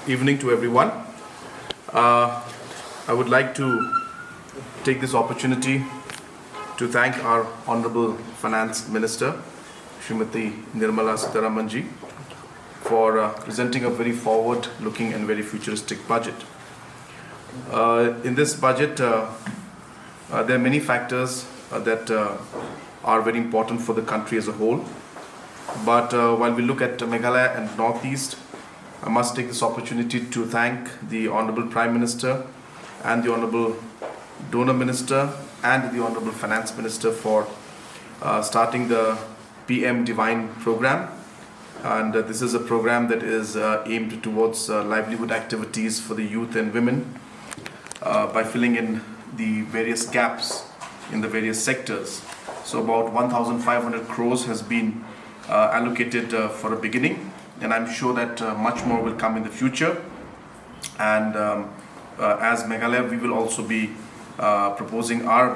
evening to everyone. I would like to take this opportunity to thank our Honorable Finance Minister, Srimati Nirmala Sitharamanji, for presenting a very forward-looking and very futuristic budget. In this budget, there are many factors that are very important for the country as a whole. But while we look at Meghalaya and Northeast, I must take this opportunity to thank the Honorable Prime Minister and the Honorable Donor Minister and the Honorable Finance Minister for starting the PM Divine program. And this is a program that is aimed towards livelihood activities for the youth and women by filling in the various gaps in the various sectors. So about 1,500 crores has been allocated for a beginning, and I'm sure that much more will come in the future. And as Meghalaya, we will also be proposing our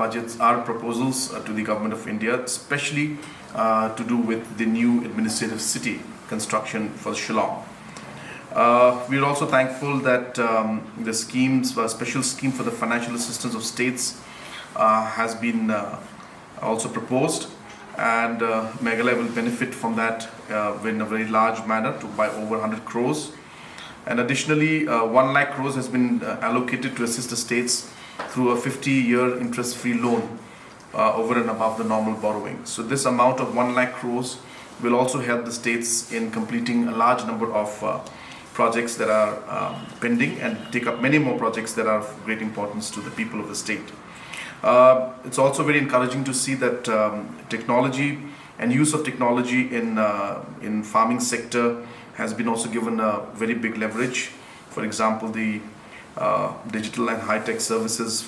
proposals to the Government of India, especially to do with the new administrative city construction for Shillad. We are also thankful that the special scheme for the financial assistance of states has been also proposed, and Meghalaya will benefit from that in a very large manner by over 100 crores. And additionally, 1 lakh crores has been allocated to assist the states through a 50-year interest-free loan over and above the normal borrowing. So this amount of 1 lakh crores will also help the states in completing a large number of projects that are pending, and take up many more projects that are of great importance to the people of the state. It's also very encouraging to see that technology and use of technology in farming sector has been also given a very big leverage. For example, the digital and high-tech services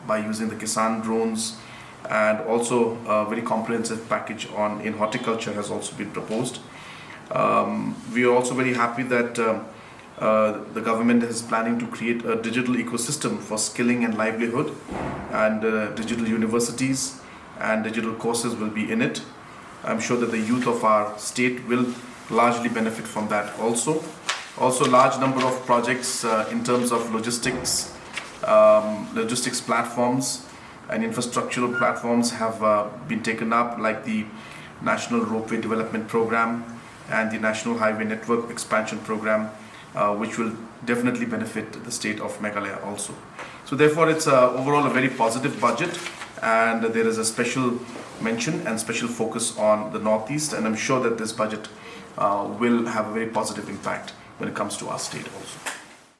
by using the Kisan drones, and also a very comprehensive package in horticulture has also been proposed. We are also very happy that the government is planning to create a digital ecosystem for skilling and livelihood, and digital universities and digital courses will be in it. I'm sure that the youth of our state will largely benefit from that also. Also, large number of projects in terms of logistics platforms and infrastructural platforms have been taken up, like the National Ropeway Development Program and the National Highway Network Expansion Program, which will definitely benefit the state of Meghalaya also. So therefore, it's overall a very positive budget, and there is a special mention and special focus on the Northeast, and I'm sure that this budget will have a very positive impact when it comes to our state also.